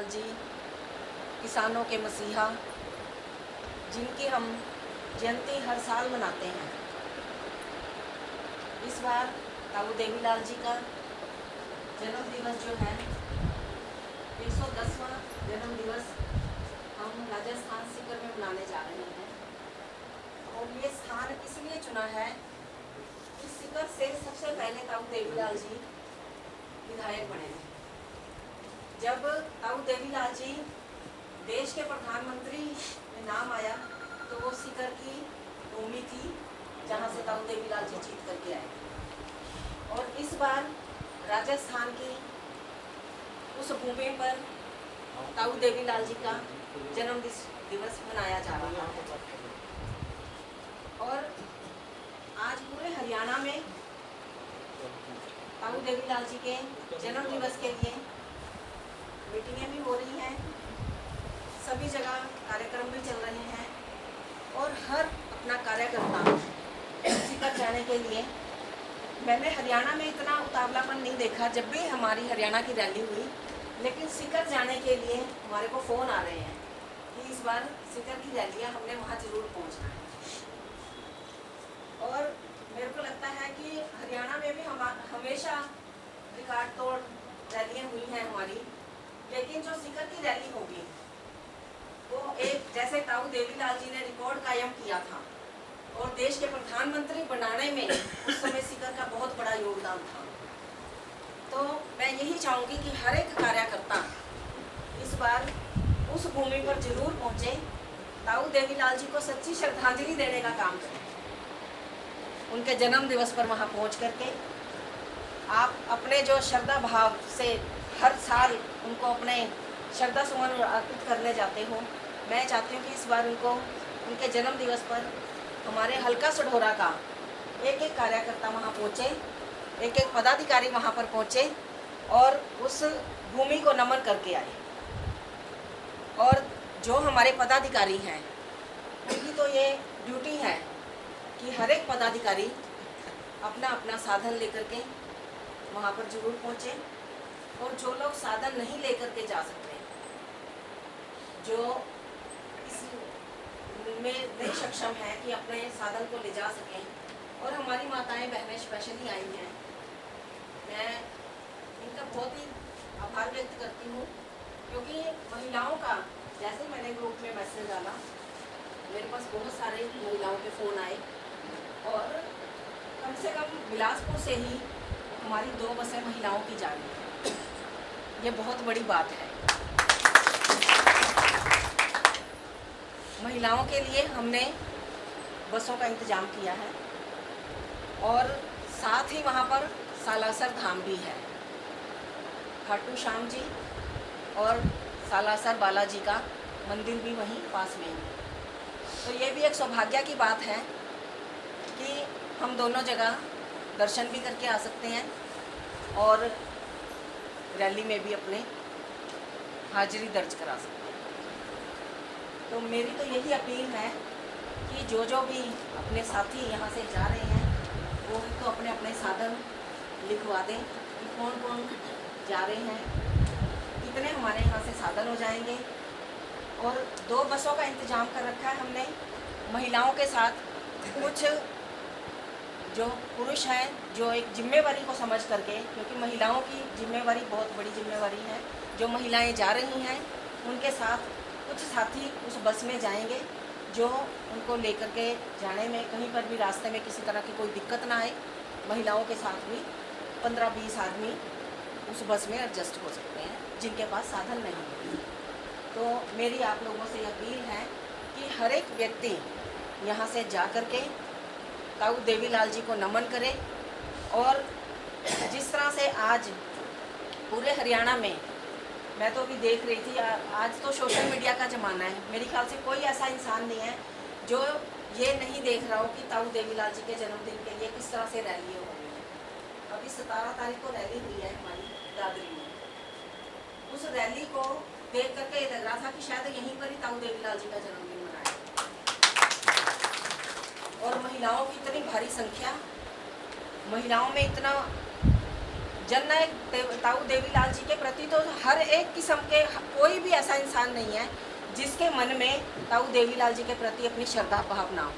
जी किसानों के मसीहा, जिनकी हम जयंती हर साल मनाते हैं। इस बार ताऊ देवीलाल जी का जन्म दिवस जो है 110वां जन्म दिवस हम राजस्थान सीकर में मनाने जा रहे हैं। और ये स्थान इसलिए चुना है कि सीकर से सबसे पहले ताऊ देवीलाल जी विधायक बने थे। जब ताऊ देवीलाल जी देश के प्रधानमंत्री में नाम आया तो वो सीकर की भूमि थी जहाँ से ताऊ देवीलाल जी जीत करके आए। और इस बार राजस्थान की उस भूमि पर ताऊ देवीलाल जी का जन्म दिवस मनाया जा रहा है। और आज पूरे हरियाणा में ताऊ देवीलाल जी के जन्म दिवस के लिए मीटिंगें भी हो रही हैं, सभी जगह कार्यक्रम भी चल रहे हैं। और हर अपना कार्यकर्ता सीकर जाने के लिए, मैंने हरियाणा में इतना उतावलापन नहीं देखा जब भी हमारी हरियाणा की रैली हुई, लेकिन सीकर जाने के लिए हमारे को फ़ोन आ रहे हैं कि इस बार सीकर की रैलियाँ हमने वहाँ ज़रूर पहुँचना है। और मेरे को लगता है कि हरियाणा में भी हम हमेशा रिकॉर्ड तोड़ रैलियाँ हुई हैं हमारी, लेकिन जो सीकर की रैली होगी वो एक, जैसे ताऊ देवीलाल जी ने रिकॉर्ड कायम किया था और देश के प्रधानमंत्री बनाने में उस समय सीकर का बहुत बड़ा योगदान था। तो मैं यही चाहूँगी कि हर एक कार्यकर्ता इस बार उस भूमि पर जरूर पहुँचे, ताऊ देवीलाल जी को सच्ची श्रद्धांजलि देने का काम करें। उनके जन्म दिवस पर वहाँ पहुँच करके आप अपने जो श्रद्धा भाव से हर साल उनको अपने श्रद्धा सुमन अर्पित करने जाते हो, मैं चाहती हूँ कि इस बार उनको उनके जन्म दिवस पर हमारे हल्का सढौरा का एक एक कार्यकर्ता वहाँ पहुँचे, एक एक पदाधिकारी वहाँ पर पहुँचे और उस भूमि को नमन करके आए। और जो हमारे पदाधिकारी हैं उनकी तो ये ड्यूटी है कि हर एक पदाधिकारी अपना अपना साधन लेकर के वहाँ पर जरूर पहुँचे। और जो लोग साधन नहीं लेकर के जा सकते, जो इस में नहीं सक्षम है कि अपने साधन को ले जा सकें, और हमारी माताएं बहनें स्पेशली आई हैं, मैं इनका बहुत ही आभार व्यक्त करती हूँ। क्योंकि महिलाओं का, जैसे मैंने ग्रुप में मैसेज डाला, मेरे पास बहुत सारे महिलाओं के फ़ोन आए और कम से कम बिलासपुर से ही हमारी 2 बसें महिलाओं की जा रही हैं। ये बहुत बड़ी बात है। महिलाओं के लिए हमने बसों का इंतज़ाम किया है और साथ ही वहाँ पर सालासर धाम भी है, खाटू श्याम जी और सालासर बालाजी का मंदिर भी वहीं पास में है। तो ये भी एक सौभाग्य की बात है कि हम दोनों जगह दर्शन भी करके आ सकते हैं और रैली में भी अपने हाजिरी दर्ज करा सकते हैं। तो मेरी तो यही अपील है कि जो भी अपने साथी यहाँ से जा रहे हैं वो तो अपने अपने साधन लिखवा दें कि कौन कौन जा रहे हैं, कितने हमारे यहाँ से साधन हो जाएंगे। और 2 बसों का इंतज़ाम कर रखा है हमने महिलाओं के साथ। कुछ जो पुरुष हैं जो एक जिम्मेवारी को समझ करके, क्योंकि महिलाओं की जिम्मेवारी बहुत बड़ी जिम्मेवारी है, जो महिलाएं जा रही हैं उनके साथ कुछ साथी उस बस में जाएंगे जो उनको लेकर के जाने में कहीं पर भी रास्ते में किसी तरह की कोई दिक्कत ना आए। महिलाओं के साथ भी 15-20 आदमी उस बस में एडजस्ट हो सकते हैं जिनके पास साधन नहीं है। तो मेरी आप लोगों से अपील है कि हर एक व्यक्ति यहाँ से जा कर के ताऊ देवीलाल जी को नमन करे। और जिस तरह से आज पूरे हरियाणा में, मैं तो अभी देख रही थी, आज तो सोशल मीडिया का ज़माना है, मेरे ख्याल से कोई ऐसा इंसान नहीं है जो ये नहीं देख रहा हो कि ताऊ देवीलाल जी के जन्मदिन के लिए किस तरह से रैली हो रही है। अभी 17 तारीख को रैली हुई है हमारी दादरी में। उस रैली को देख करके ये लग रहा था कि शायद यहीं पर ही ताऊ देवीलाल जी का जन्मदिन मनाया। और महिलाओं की इतनी भारी संख्या, महिलाओं में इतना जननायक ताऊ देवीलाल जी के प्रति तो हर एक किस्म के कोई भी ऐसा इंसान नहीं है जिसके मन में ताऊ देवीलाल जी के प्रति अपनी श्रद्धा भावना हो।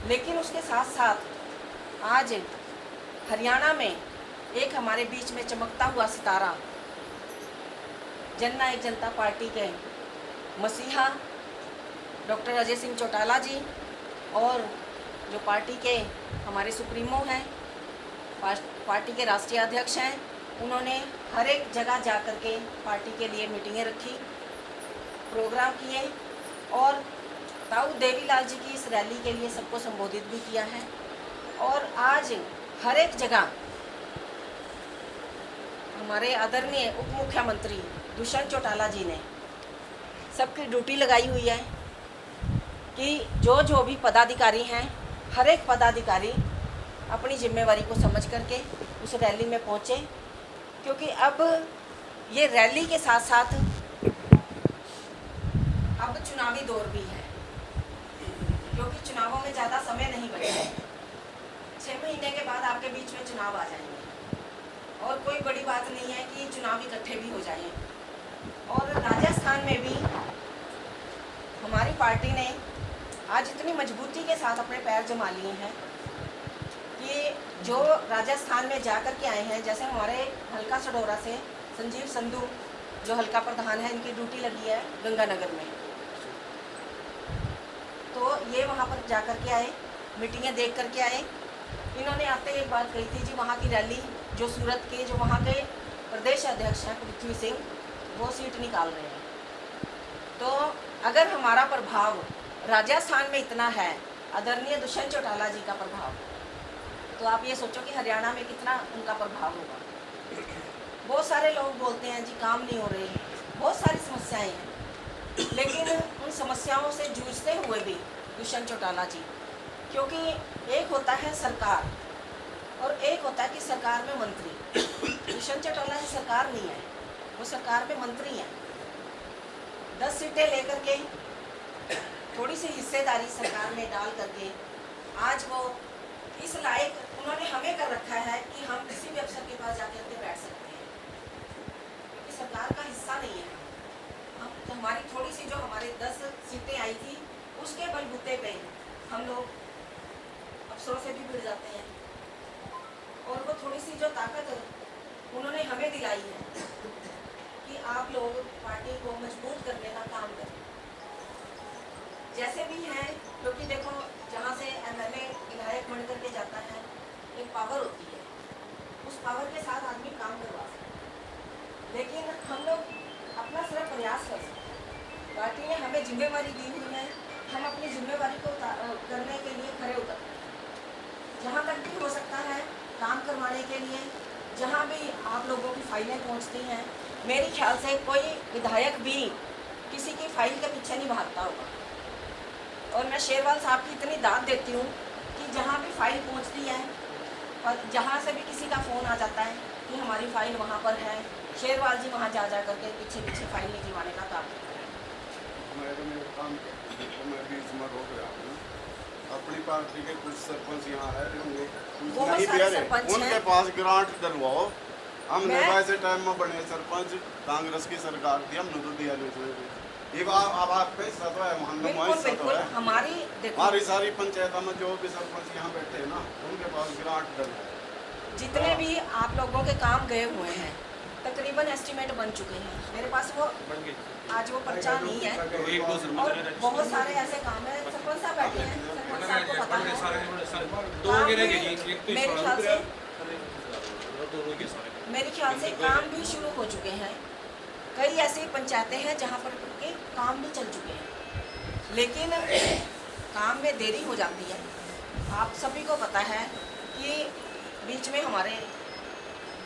लेकिन उसके साथ साथ आज हरियाणा में एक हमारे बीच में चमकता हुआ सितारा जननायक जनता पार्टी के मसीहा डॉक्टर अजय सिंह चौटाला जी और जो पार्टी के हमारे सुप्रीमो हैं, पार्टी के राष्ट्रीय अध्यक्ष हैं, उन्होंने हर एक जगह जा कर के पार्टी के लिए मीटिंगें रखी, प्रोग्राम किए और ताऊ देवीलाल जी की इस रैली के लिए सबको संबोधित भी किया है। और आज हर एक जगह हमारे आदरणीय उप मुख्यमंत्री दुष्यंत चौटाला जी ने सबकी ड्यूटी लगाई हुई है कि जो भी पदाधिकारी हैं, हर एक पदाधिकारी अपनी जिम्मेवारी को समझ करके उस रैली में पहुँचे, क्योंकि अब ये रैली के साथ साथ अब चुनावी दौर भी है, क्योंकि चुनावों में ज़्यादा समय नहीं बचा है। 6 महीने के बाद आपके बीच में चुनाव आ जाएंगे और कोई बड़ी बात नहीं है कि चुनाव इकट्ठे भी हो जाएं। और राजस्थान में भी हमारी पार्टी ने आज इतनी मजबूती के साथ अपने पैर जमा लिए हैं कि जो राजस्थान में जा कर के आए हैं, जैसे हमारे हल्का सडोरा से संजीव संधू जो हल्का प्रधान है, इनकी ड्यूटी लगी है गंगानगर में, तो ये वहाँ पर जा कर के आए, मीटिंगें देख कर के आए। इन्होंने आते एक बात कही थी जी, वहाँ की रैली जो सूरत के जो वहाँ के प्रदेश अध्यक्ष हैं पृथ्वी सिंह, वो सीट निकाल रहे हैं। तो अगर हमारा प्रभाव राजस्थान में इतना है, आदरणीय दुष्यंत चौटाला जी का प्रभाव, तो आप ये सोचो कि हरियाणा में कितना उनका प्रभाव होगा। बहुत सारे लोग बोलते हैं जी काम नहीं हो रहे, बहुत सारी समस्याएं हैं, लेकिन उन समस्याओं से जूझते हुए भी दुष्यंत चौटाला जी, क्योंकि एक होता है सरकार और एक होता है कि सरकार में मंत्री। दुष्यंत चौटाला जी सरकार नहीं है, वो सरकार में मंत्री हैं। 10 सीटें लेकर के थोड़ी सी हिस्सेदारी सरकार में डाल करके आज वो इस लायक उन्होंने हमें कर रखा है कि हम किसी भी अफसर के पास जाकर के बैठ सकते हैं, क्योंकि सरकार का हिस्सा नहीं है हम। तो हमारी थोड़ी सी जो हमारे 10 सीटें आई थी, उसके बलबूते पे हम लोग अफसरों से भी भिड़ जाते हैं। और वो थोड़ी सी जो ताकत उन्होंने हमें दिलाई है कि आप लोग पार्टी को मजबूत करने का काम करें, जैसे भी हैं। क्योंकि देखो, जहाँ से MLA विधायक बन करके जाता है, एक पावर होती है, उस पावर के साथ आदमी काम करवा सकता है, लेकिन हम लोग अपना सिर्फ प्रयास कर सकते हैं। पार्टी ने हमें जिम्मेवारी दी हुई है, हम अपनी जिम्मेवारी को करने के लिए खड़े उतरते हैं। जहाँ तक भी हो सकता है काम करवाने के लिए, जहाँ भी आप लोगों की फाइलें पहुँचती हैं, मेरे ख्याल से कोई विधायक भी किसी की फाइल के पीछे नहीं भागता होगा। और मैं शेरवाल साहब की इतनी दाद देती हूँ कि जहाँ भी फाइल पहुँचती है और जहाँ से भी किसी का फ़ोन आ जाता है कि हमारी फ़ाइल वहाँ पर है, शेरवाल जी वहाँ जा करके पीछे पीछे फाइल निकलवाने का काम करते हैं। मैं भी इसमें रोक रहा हूँ। अपनी पार्टी के कुछ सरपंच यहाँ है, बहुत सारे सरपंच हैं, उनके पास ग्रांट डलवाओ। हमने वैसे टाइम में बने सरपंच, कांग्रेस की सरकार थी, हमने तो दिया नहीं। अब आप पैसा तो है, बिल्कुल हमारी सारी पंचायतों में जो भी सरपंच यहाँ बैठे हैं ना, उनके पास ग्रांट डला है। जितने भी आप लोगों के काम गए हुए हैं, तकरीबन एस्टीमेट बन चुके हैं। मेरे पास वो आज वो पर्चा नहीं है, और बहुत सारे ऐसे काम है। सरपंच साहब बैठे हैं, सरपंच साहब को पता है, मेरे ख्याल से काम भी शुरू हो चुके हैं। कई ऐसी पंचायतें हैं जहाँ पर के काम भी चल चुके हैं, लेकिन काम में देरी हो जाती है। आप सभी को पता है कि बीच में हमारे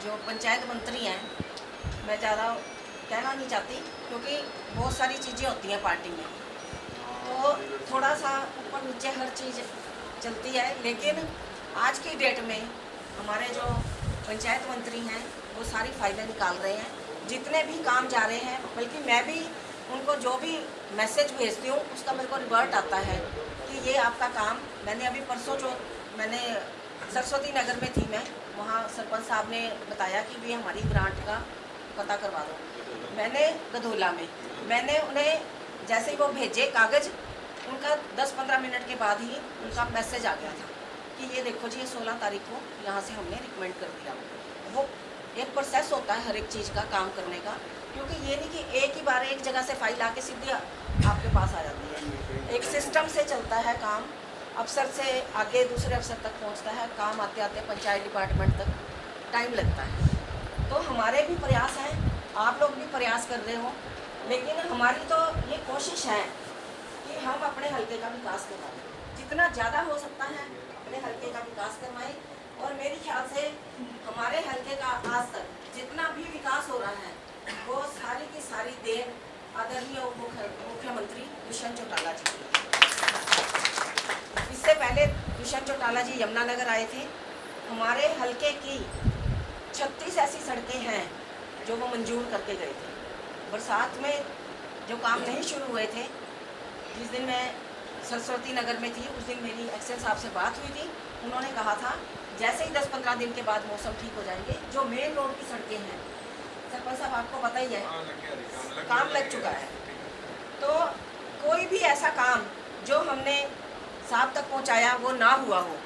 जो पंचायत मंत्री हैं, मैं ज़्यादा कहना नहीं चाहती क्योंकि बहुत सारी चीज़ें होती हैं पार्टी में, तो थोड़ा सा ऊपर नीचे हर चीज़ चलती है। लेकिन आज की डेट में हमारे जो पंचायत मंत्री हैं वो सारी फाइलें निकाल रहे हैं, जितने भी काम जा रहे हैं। बल्कि मैं भी उनको जो भी मैसेज भेजती हूँ उसका मेरे को रिवर्ट आता है कि ये आपका काम। मैंने अभी परसों जो मैंने सरस्वती नगर में थी, मैं वहाँ सरपंच साहब ने बताया कि भी हमारी ग्रांट का पता करवा दो। मैंने गधोला में मैंने उन्हें जैसे ही वो भेजे कागज़, उनका 10-15 मिनट के बाद ही उनका मैसेज आ गया था कि ये देखो जी, ये 16 तारीख को यहाँ से हमने रिकमेंड कर दिया। वो एक प्रोसेस होता है हर एक चीज़ का काम करने का, क्योंकि ये नहीं कि एक ही बार एक जगह से फाइल आके सीधी आपके पास आ जाती है। एक सिस्टम से चलता है काम, अफसर से आगे दूसरे अफसर तक पहुँचता है, काम आते आते पंचायत डिपार्टमेंट तक टाइम लगता है। तो हमारे भी प्रयास हैं, आप लोग भी प्रयास कर रहे हो, लेकिन हमारी तो ये कोशिश है कि हम अपने हल्के का विकास करवाएं, जितना ज़्यादा हो सकता है अपने हल्के का विकास करवाएं। और मेरे ख्याल से हमारे हल्के का आज तक जितना भी विकास हो रहा है वो सारी की सारी देन आदरणीय मुख्यमंत्री दुष्यंत चौटाला जी। इससे पहले दुष्यंत चौटाला जी यमुनानगर आए थे। हमारे हल्के की 36 ऐसी सड़कें हैं जो वो मंजूर करके गए थे। बरसात में जो काम नहीं शुरू हुए थे, जिस दिन मैं सरस्वती नगर में थी उस दिन मेरी एक्सेल साहब से बात हुई थी। उन्होंने कहा था जैसे ही 10-15 दिन के बाद मौसम ठीक हो जाएंगे, जो मेन रोड की सड़कें हैं, सरपंच साहब आपको पता ही है, काम लग चुका है। तो कोई भी ऐसा काम जो हमने साहब तक पहुंचाया वो ना हुआ हो,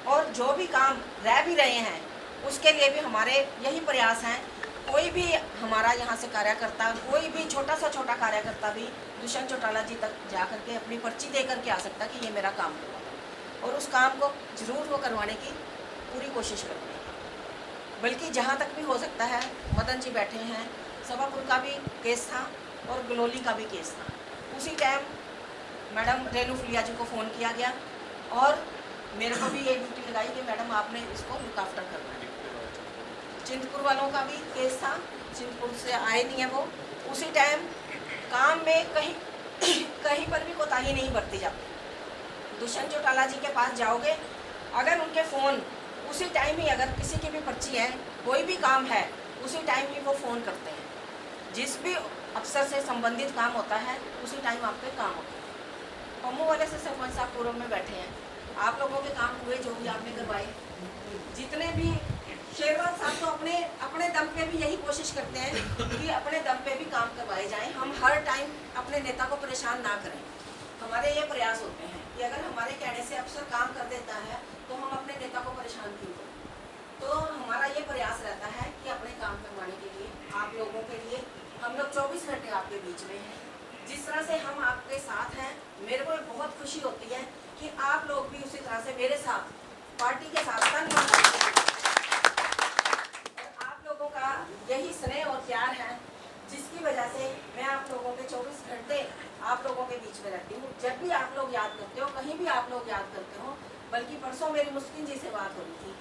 और जो भी काम रह भी रहे हैं उसके लिए भी हमारे यही प्रयास हैं। कोई भी हमारा यहाँ से कार्यकर्ता, कोई भी छोटा सा छोटा कार्यकर्ता भी दुष्यंत चौटाला जी तक जा करके अपनी पर्ची दे करके आ सकता है कि ये मेरा काम हुआ, और उस काम को ज़रूर वो करवाने की पूरी कोशिश करते हैं। बल्कि जहाँ तक भी हो सकता है, मदन जी बैठे हैं, सभापुर का भी केस था और गलोली का भी केस था। उसी टाइम मैडम रेणु फुलिया जी को फ़ोन किया गया और मेरे को भी ये ड्यूटी लगाई कि मैडम आपने इसको लुक आफ्टर करना है। चिंतपुर वालों का भी केस था, चिंतपुर से आए नहीं है वो। उसी टाइम काम में कहीं पर भी कोताही नहीं बरती जाती। दुष्यंत चौटाला जी के पास जाओगे, अगर उनके फ़ोन उसी टाइम ही, अगर किसी की भी पर्ची है, कोई भी काम है, उसी टाइम ही वो फ़ोन करते हैं। जिस भी अफसर से संबंधित काम होता है उसी टाइम आपके काम होता है। पम्मू वाले से सरपंच साहब पूर्व में बैठे हैं, आप लोगों के काम हुए जो भी आपने करवाए, जितने भी शेरवाल साहब तो अपने दम पे भी यही कोशिश करते हैं कि अपने दम पे भी काम करवाए जाएं। हम हर टाइम अपने नेता को परेशान ना करें। हमारे ये प्रयास होते हैं कि अगर हमारे कहने से अफसर काम कर देता है तो हम अपने नेता को परेशान क्यों करें। तो हमारा ये प्रयास रहता है कि अपने काम करवाने के लिए, आप लोगों के लिए, हम लोग 24 घंटे आपके बीच में हैं। जिस तरह से हम आपके साथ हैं, मेरे को बहुत खुशी होती है कि आप लोग भी उसी तरह से मेरे साथ, पार्टी के साथ आप लोगों का यही स्नेह और प्यार है, जिसकी वजह से मैं आप लोगों के 24 घंटे आप लोगों के बीच में रहती हूँ। जब भी आप लोग याद करते हो, कहीं भी आप लोग याद करते हो, बल्कि परसों मेरी मुस्किन जी से बात हो रही थी,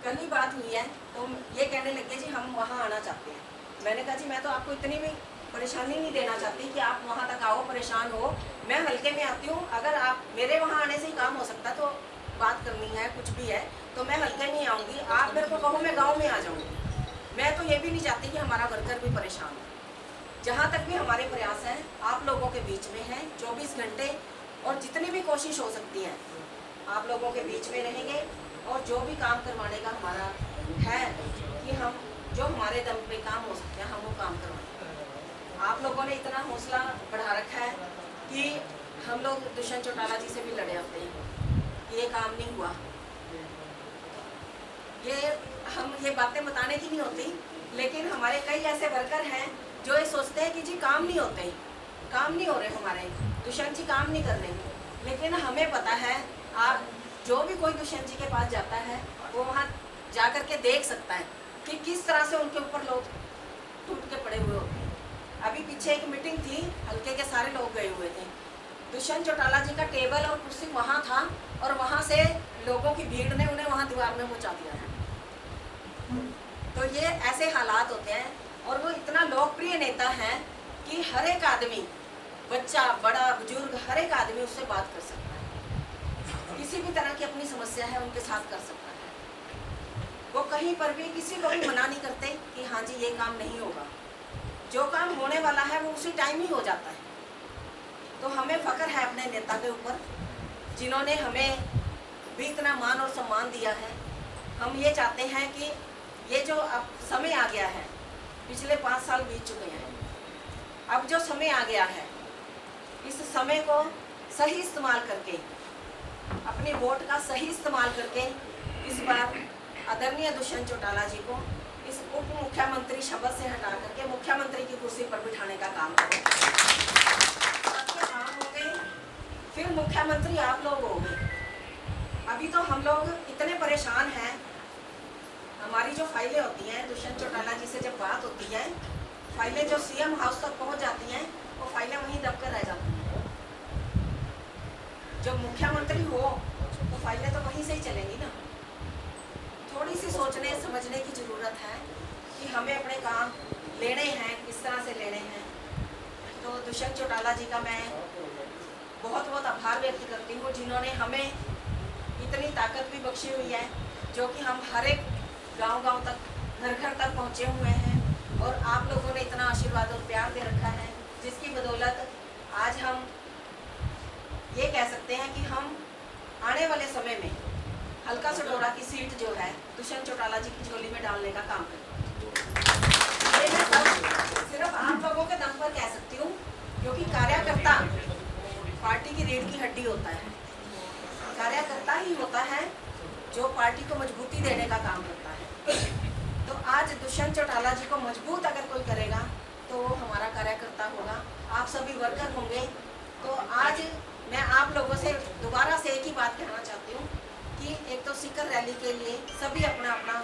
कल ही बात हुई है, तो ये कहने लगे जी हम वहाँ आना चाहते हैं। मैंने कहा जी मैं तो आपको इतनी भी परेशानी नहीं देना चाहती कि आप वहाँ तक आओ, परेशान हो। मैं हल्के में आती हूँ, अगर आप मेरे वहाँ आने से ही काम हो सकता तो बात करनी है, कुछ भी है तो मैं हल्के में आऊँगी। आप मेरे को कहो मैं गाँव में आ जाऊँगी। मैं तो ये भी नहीं चाहती कि हमारा वर्कर भी परेशान हो। जहाँ तक भी हमारे प्रयास हैं आप लोगों के बीच में हैं, 24 घंटे, और जितनी भी कोशिश हो सकती है आप लोगों के बीच में रहेंगे। और जो भी काम करवाने का हमारा है कि हम जो हमारे दम पे काम हो सकते हैं हम वो काम करवाएं। आप लोगों ने इतना हौसला बढ़ा रखा है कि हम लोग दुष्यंत चौटाला जी से भी लड़े होते हैं कि ये काम नहीं हुआ। ये बातें बताने की नहीं होती, लेकिन हमारे कई ऐसे वर्कर हैं जो ये सोचते हैं कि जी काम नहीं होते, काम नहीं हो रहे हमारे, दुष्यंत जी काम नहीं कर रहे। लेकिन हमें पता है, जो भी कोई दुष्यंत जी के पास जाता है वो वहाँ जा कर के देख सकता है कि किस तरह से उनके ऊपर लोग टूट के पड़े हुए होते हैं। अभी पीछे एक मीटिंग थी, हल्के के सारे लोग गए हुए थे। दुष्यंत चौटाला जी का टेबल और कुर्सी वहाँ था और वहाँ से लोगों की भीड़ ने उन्हें वहाँ दीवार में पहुँचा दिया है। तो ये ऐसे हालात होते हैं। और वो इतना लोकप्रिय नेता है कि हर एक आदमी, बच्चा बड़ा बुजुर्ग, हर एक आदमी उससे बात कर सकता है, किसी भी तरह की अपनी समस्या है उनके साथ कर सकता है। वो कहीं पर भी किसी को भी मना नहीं करते कि हाँ जी ये काम नहीं होगा। जो काम होने वाला है वो उसी टाइम ही हो जाता है। तो हमें फख्र है अपने नेता के ऊपर, जिन्होंने हमें भी इतना मान और सम्मान दिया है। हम ये चाहते हैं कि ये जो अब समय आ गया है, पिछले 5 साल बीत चुके हैं, अब जो समय आ गया है, इस समय को सही इस्तेमाल करके, अपने वोट का सही इस्तेमाल करके इस बार आदरणीय दुष्यंत चौटाला जी को इस उप मुख्यमंत्री शपथ से हटा करके मुख्यमंत्री की कुर्सी पर बिठाने का काम करें। सबके काम हो गए, फिर मुख्यमंत्री आप लोग होंगे। अभी तो हम लोग इतने परेशान हैं, हमारी जो फाइलें होती हैं, दुष्यंत चौटाला जी से जब बात होती है, फाइलें जो सीएम हाउस तक पहुंच जाती हैं, वो फाइलें वहीं दबकर रह जाती हैं। जब मुख्यमंत्री हो तो फाइलें तो वहीं से ही चलेंगी ना। थोड़ी सी सोचने समझने की ज़रूरत है कि हमें अपने काम लेने हैं, किस तरह से लेने हैं। तो दुष्यंत चौटाला जी का मैं बहुत बहुत आभार व्यक्त करती हूँ, जिन्होंने हमें इतनी ताकत भी बख्शी हुई है, जो कि हम हर एक गांव-गांव तक, घर-घर तक पहुँचे हुए हैं और आप लोगों ने इतना आशीर्वाद और प्यार दे रखा है, जिसकी बदौलत आज हम ये कह सकते हैं कि हम आने वाले समय में हल्का सडोरा की सीट जो है दुष्यंत चौटाला जी की झोली में डालने का काम करें। ये मैं सब सिर्फ आप लोगों के दम पर कह सकती हूँ, क्योंकि कार्यकर्ता पार्टी की रीढ़ की हड्डी होता है। कार्यकर्ता ही होता है जो पार्टी को मजबूती देने का काम करता है। तो आज दुष्यंत चौटाला जी को मजबूत अगर कोई करेगा तो वो हमारा कार्यकर्ता होगा, आप सभी वर्कर होंगे। तो आज मैं आप लोगों से दोबारा से एक ही बात कहना चाहती हूँ कि एक तो सीकर रैली के लिए सभी अपना अपना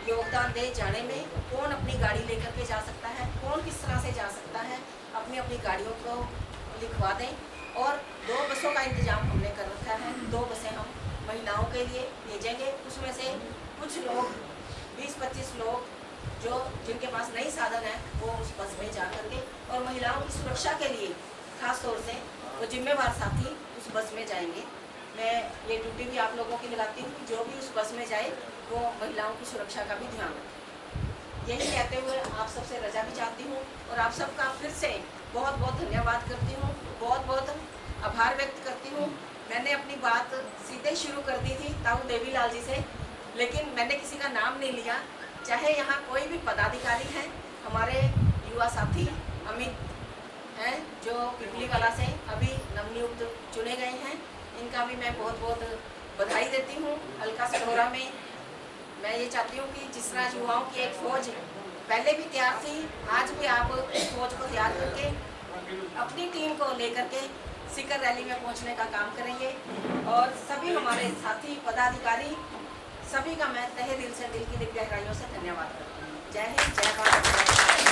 योगदान दे जाने में। कौन अपनी गाड़ी लेकर के जा सकता है, कौन किस तरह से जा सकता है, अपनी अपनी गाड़ियों को लिखवा दें। और 2 बसों का इंतजाम हमने कर रखा है, 2 बसें हम महिलाओं के लिए भेजेंगे। उसमें से कुछ लोग 20-25 लोग जो जिनके पास नई साधन है वो उस बस में जा करके, और महिलाओं की सुरक्षा के लिए खास तौर से वो जिम्मेवार साथी उस बस में जाएंगे। मैं ये ड्यूटी भी आप लोगों की लगाती हूँ कि जो भी उस बस में जाए वो महिलाओं की सुरक्षा का भी ध्यान रखें। यही कहते हुए आप सबसे रजा भी चाहती हूँ और आप सबका फिर से बहुत बहुत धन्यवाद करती हूँ, बहुत बहुत आभार व्यक्त करती हूँ। मैंने अपनी बात सीधे शुरू कर दी थी ताऊ देवीलाल जी से, लेकिन मैंने किसी का नाम नहीं लिया। चाहे यहाँ कोई भी पदाधिकारी हैं, हमारे युवा साथी अमित हैं जो पिपली कला से अभी नवनियुक्त चुने गए हैं, इनका भी मैं बहुत बहुत बधाई देती हूँ। हल्का सडोरा में मैं ये चाहती हूँ कि जिस तरह युवाओं की एक फौज पहले भी तैयार थी, आज भी आप उस फौज को तैयार करके अपनी टीम को लेकर के सीकर रैली में पहुँचने का काम करेंगे। और सभी हमारे साथी पदाधिकारी सभी का मैं तहे दिल से, दिल की गहराइयों से धन्यवाद करती हूँ। जय हिंद, जय भारत, जय